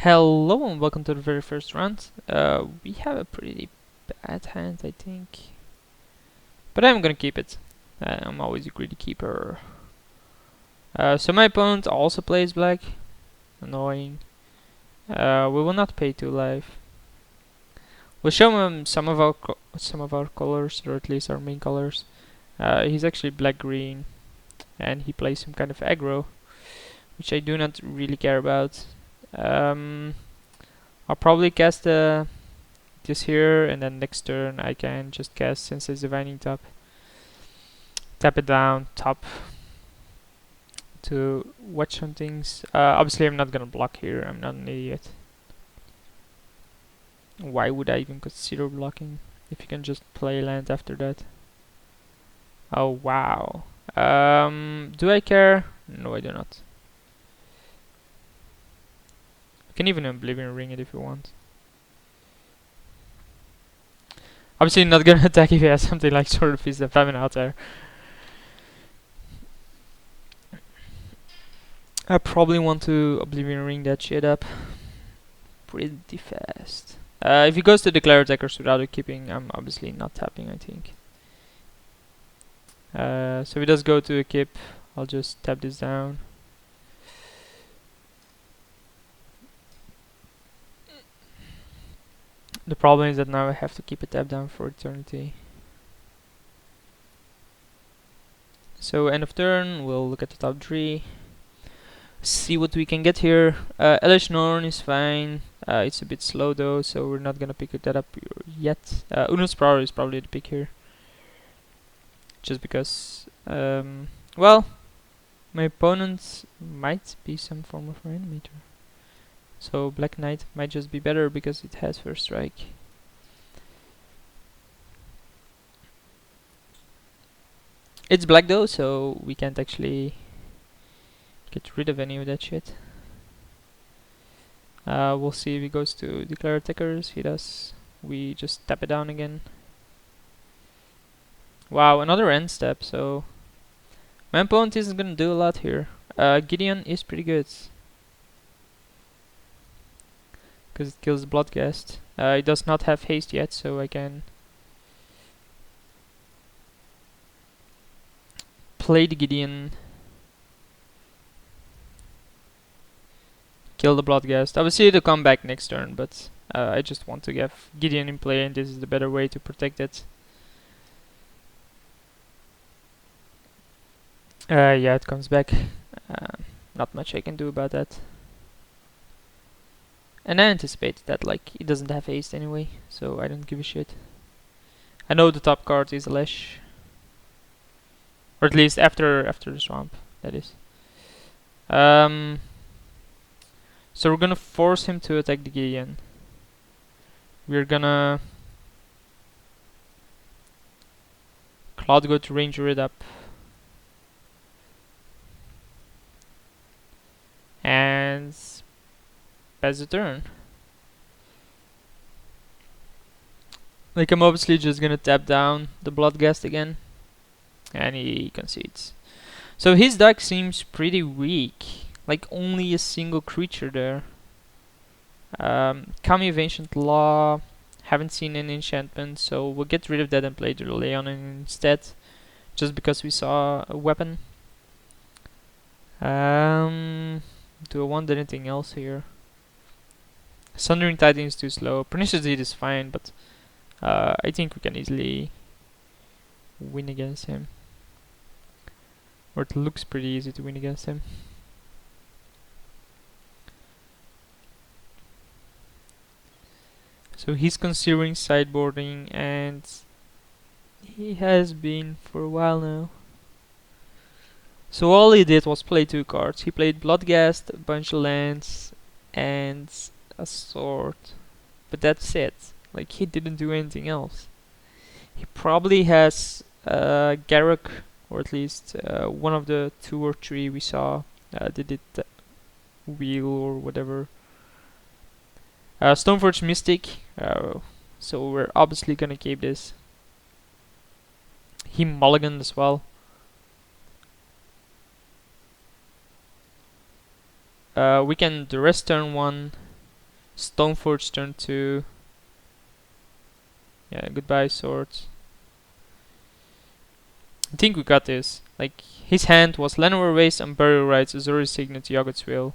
Hello and welcome to the very first round. We have a pretty bad hand, I think. But I'm gonna keep it. I'm always a greedy keeper. So my opponent also plays black. Annoying. We will not pay 2 life. We'll show him some of our colors, or at least our main colors. He's actually black-green, and he plays some kind of aggro, which I do not really care about. I'll probably cast this here, and then next turn I can just cast Sensei's Divining Top. Tap it down, top to watch some things. Obviously I'm not gonna block here, I'm not an idiot. Why would I even consider blocking if you can just play land after that? Oh wow. Do I care? No, I do not. You can even Oblivion Ring it if you want. Obviously not gonna attack if he has something like Sword of Feast and Famine out there. I probably want to Oblivion Ring that shit up pretty fast. If he goes to declare attackers without a keeping, I'm obviously not tapping, I think. So if he does go to a keep, I'll just tap this down. The problem is that now I have to keep it tapped down for eternity. So end of turn, we'll look at the top 3. See what we can get here. Elish Norn is fine. It's a bit slow though, so we're not gonna pick that up yet. Uno's Power is probably the pick here. Just because, well, my opponent might be some form of Reanimator. So Black Knight might just be better because it has first strike. It's black though, so we can't actually get rid of any of that shit. We'll see if he goes to declare attackers. He does. We just tap it down again. Wow, another end step, so my opponent isn't gonna do a lot here. Gideon is pretty good, because it kills Bloodghast. It does not have haste yet, so I can play the Gideon, kill the Bloodghast. Obviously it'll come back next turn, but I just want to get Gideon in play, and this is the better way to protect it. Yeah, it comes back. Not much I can do about that. And I anticipated that, like, it doesn't have haste anyway, so I don't give a shit. I know the top card is Lesh. Or at least after the swamp, that is. So we're gonna force him to attack the Gideon. We're gonna Cloud go to Ranger it up. And pass the turn. Like, I'm obviously just gonna tap down the Bloodghast again. And he concedes. So his deck seems pretty weak. Like, only a single creature there. Kami of Ancient Law. Haven't seen an enchantment, so we'll get rid of that and play the Leonin instead. Just because we saw a weapon. Do I want anything else here? Sundering Titan is too slow. Pernicious Deed is fine, but I think we can easily win against him. Or it looks pretty easy to win against him. So he's considering sideboarding, and he has been for a while now. So all he did was play 2 cards. He played Bloodghast, a bunch of lands, and a sword. But that's it. Like, he didn't do anything else. He probably has Garruk, or at least one of the 2 or 3 we saw. Did it wheel or whatever. Stoneforge Mystic. So we're obviously gonna keep this. He mulliganed as well. We can duress turn 1, Stoneforge turn 2. Yeah, goodbye swords. I think we got this. Like, his hand was Llanowar Waste, Unburial Rites, Azorius Signet, Yoggoth's Will.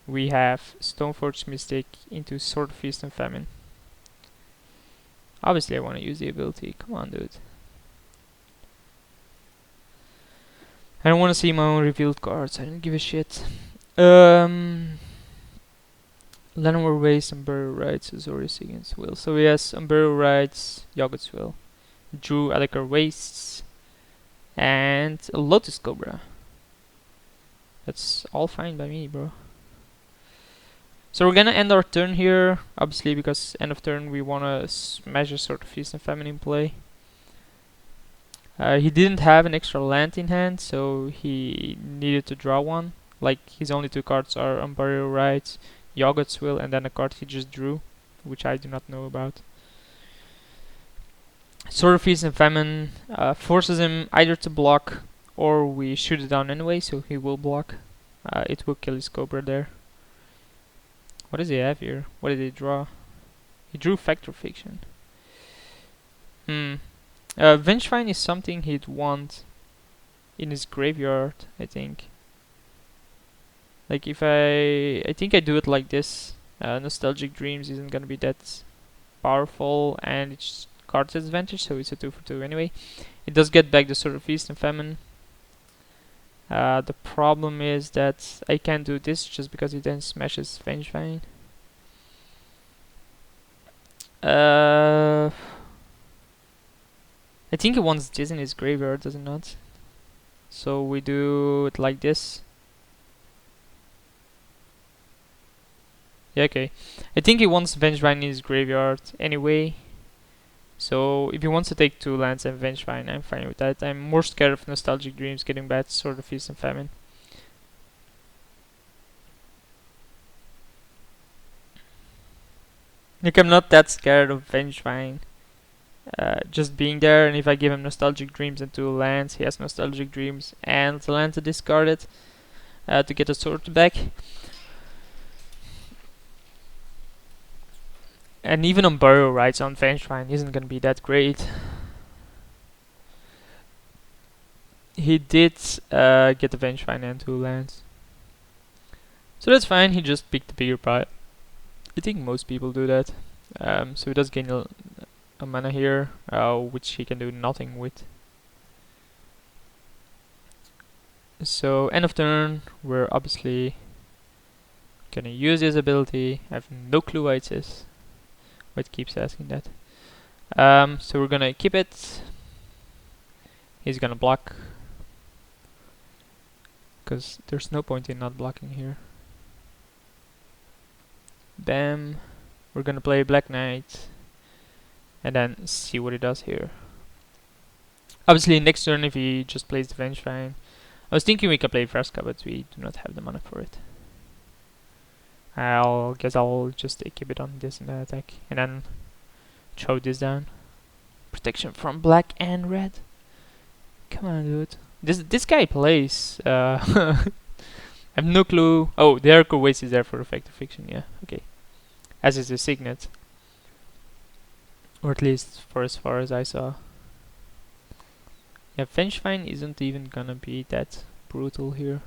We have Stoneforge Mystic into Sword Feast and Famine. Obviously I want to use the ability. Come on, dude. I don't want to see my own revealed cards. I don't give a shit. Llanowar Waste, Unburial Rites, Azorius Signet, Will. So he has Unburial Rites, Yoggoth's Will. Drew Adakar Wastes. And a Lotus Cobra. That's all fine by me, bro. So we're gonna end our turn here, obviously, because end of turn we wanna smash a Sword of Feast and Famine in play. He didn't have an extra land in hand, so he needed to draw one. Like, his only two cards are Unburial Rites, Yoggoth's Will, and then a card he just drew, which I do not know about. Sword of Feast and Famine forces him either to block, or we shoot it down anyway, so he will block. It will kill his Cobra there. What does he have here? What did he draw? He drew Factor Fiction. Vengevine is something he'd want in his graveyard, I think. Like, if I think I do it like this. Nostalgic Dreams isn't gonna be that powerful, and it's card disadvantage, so it's a 2 for 2 anyway. It does get back the Sword of Feast and Famine. The problem is that I can't do this just because it then smashes Vengevine. I think he wants this in his graveyard, does it not? So we do it like this. Yeah, okay. I think he wants Vengevine in his graveyard anyway. So if he wants to take 2 lands and Vengevine, I'm fine with that. I'm more scared of Nostalgic Dreams getting back Sword of Feast and Famine. Like, I'm not that scared of Vengevine just being there, and if I give him Nostalgic Dreams and 2 lands, he has Nostalgic Dreams and the land to discard it to get a sword back. And even Unburial Rites on Vengevine isn't gonna be that great. He did get the Vengevine and 2 lands. So that's fine, he just picked the bigger pile. I think most people do that. So he does gain a mana here, which he can do nothing with. So end of turn, we're obviously gonna use his ability. I have no clue why it says. Why it keeps asking that. So we're gonna keep it. He's gonna block, because there's no point in not blocking here. Bam. We're gonna play Black Knight and then see what he does here. Obviously next turn, if he just plays the Vengevine, I was thinking we could play Vraska, but we do not have the mana for it. I'll just keep it on this and that attack, and then throw this down. Protection from black and red. Come on, dude. This guy plays. I have no clue. Oh, the Arco Waste is there for Effective Fiction. Yeah, okay. As is the Signet, or at least for as far as I saw. Yeah, Vengevine isn't even gonna be that brutal here.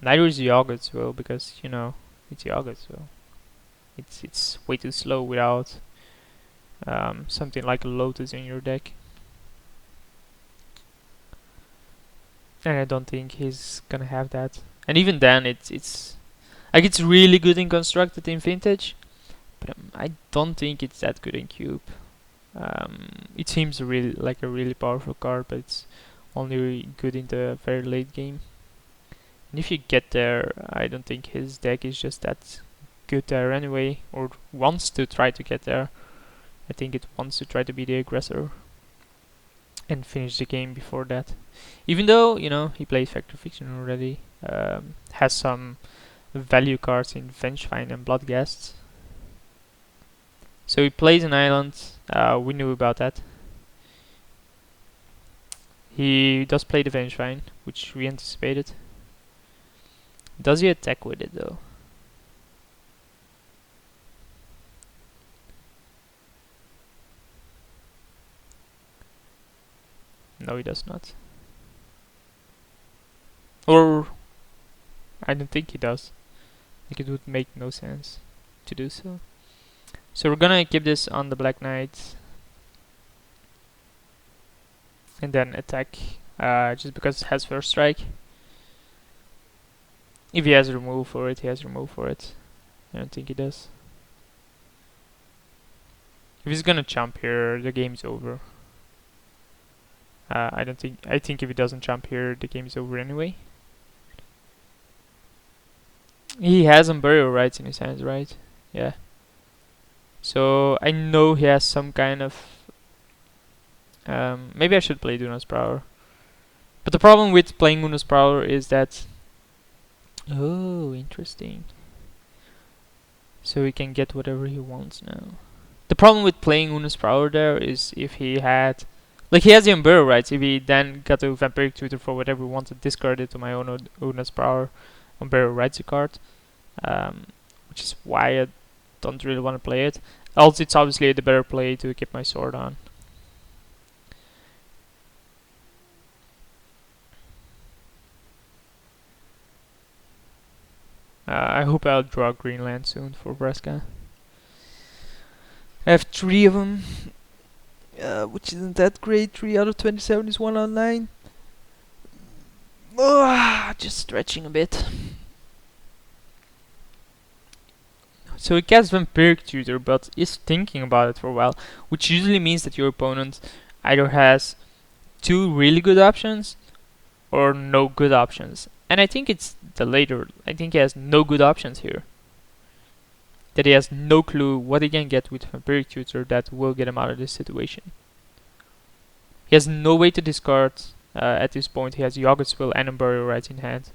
Neither is Yoggoth's Will, because, you know, it's Yoggoth's Will. It's way too slow without something like a Lotus in your deck. And I don't think he's gonna have that. And even then, it's like, it's really good in Constructed in Vintage, but I don't think it's that good in Cube. It seems really like a really powerful card, but it's only really good in the very late game. And if you get there, I don't think his deck is just that good there anyway, or wants to try to get there. I think it wants to try to be the aggressor and finish the game before that. Even though, you know, he plays Factor Fiction already, has some value cards in Vengevine and Bloodghast. So he plays an island, we knew about that. He does play the Vengevine, which we anticipated. Does he attack with it though? No, he does not. Or I don't think he does. Like, it would make no sense to do so. So we're gonna keep this on the Black Knight and then attack, just because it has first strike. If he has remove for it, he has remove for it. I don't think he does. If he's gonna jump here, the game's over. I think if he doesn't jump here, the game's over anyway. He has some burial rights in his hands, right? Yeah. So I know he has some kind of... maybe I should play Duna's Prowler. But the problem with playing Una's Prowler is that... Oh, interesting. So he can get whatever he wants now. The problem with playing Una's Prowler there is if he had... Like, he has the Umbrella rights. If he then got a Vampiric Tutor for whatever he wanted, discard it to my own Una's Prowler, Umbrella rights a card. Which is why I don't really want to play it. Also, it's obviously the better play to keep my sword on. I hope I'll draw Greenland soon for Vraska. I have 3 of them, which isn't that great. 3 out of 27 is 1 on 9. Just stretching a bit. So he casts Vampiric Tutor, but is thinking about it for a while, which usually means that your opponent either has 2 really good options or no good options. And I think it's the later. I think he has no good options here. That he has no clue what he can get with Vampiric Tutor that will get him out of this situation. He has no way to discard at this point. He has Yoggoth's Will and Burial Rights in hand.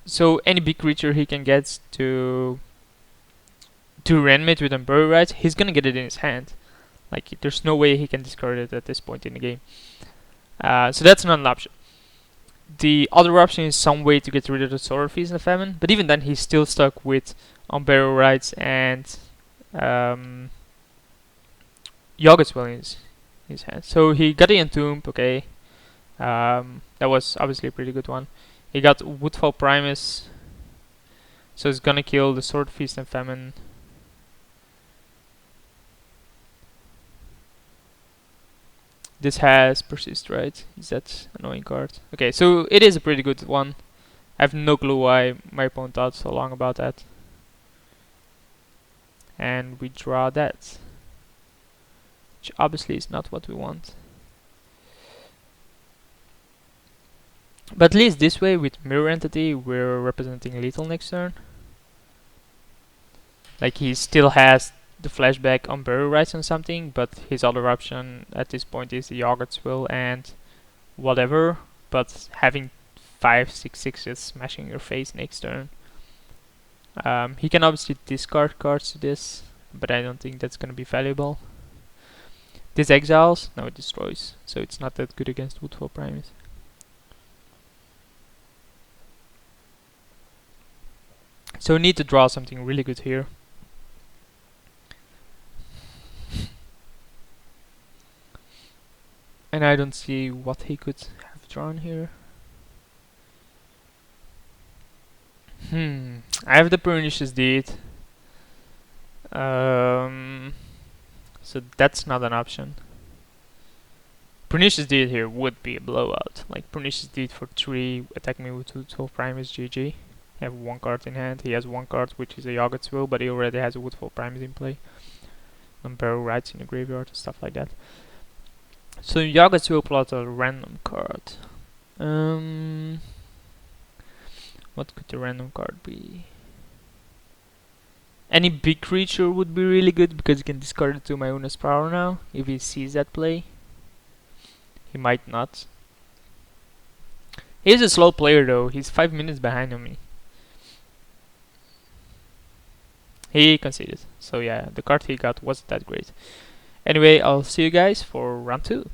So any big creature he can get to reanimate with Burial Rights, he's gonna get it in his hand. Like, there's no way he can discard it at this point in the game. So that's not an option. The other option is some way to get rid of the Sword Feast and Famine, but even then he's still stuck with Burial Rights and Yoggoth's Will in his hand. So he got the Entomb, okay. That was obviously a pretty good one. He got Woodfall Primus, so it's gonna kill the Sword Feast and Famine. This has Persist, right? Is that annoying card? Okay, so it is a pretty good one. I have no clue why my opponent thought so long about that. And we draw that, which obviously is not what we want. But at least this way, with Mirror Entity, we're representing lethal next turn. Like, he still has the flashback on Burial Rights on something, but his other option at this point is the Yoggoth's Will and whatever. But having 5/6/6s smashing your face next turn. He can obviously discard cards to this, but I don't think that's gonna be valuable. This exiles, no, it destroys, so it's not that good against Woodfall Primus. So we need to draw something really good here. And I don't see what he could have drawn here. I have the Pernicious Deed. So that's not an option. Pernicious Deed here would be a blowout. Like, Pernicious Deed for 3, attack me with 2 Primus, GG. I have 1 card in hand. He has 1 card, which is a Yoggoth's Will, but he already has a Woodfall Primus in play. And Burial Rights in the graveyard and stuff like that. So Yoggoth's Will plot a random card. What could the random card be? Any big creature would be really good, because he can discard it to my Una's Power now, if he sees that play. He might not. He's a slow player though, he's 5 minutes behind on me. He conceded, so yeah, the card he got wasn't that great. Anyway, I'll see you guys for round 2.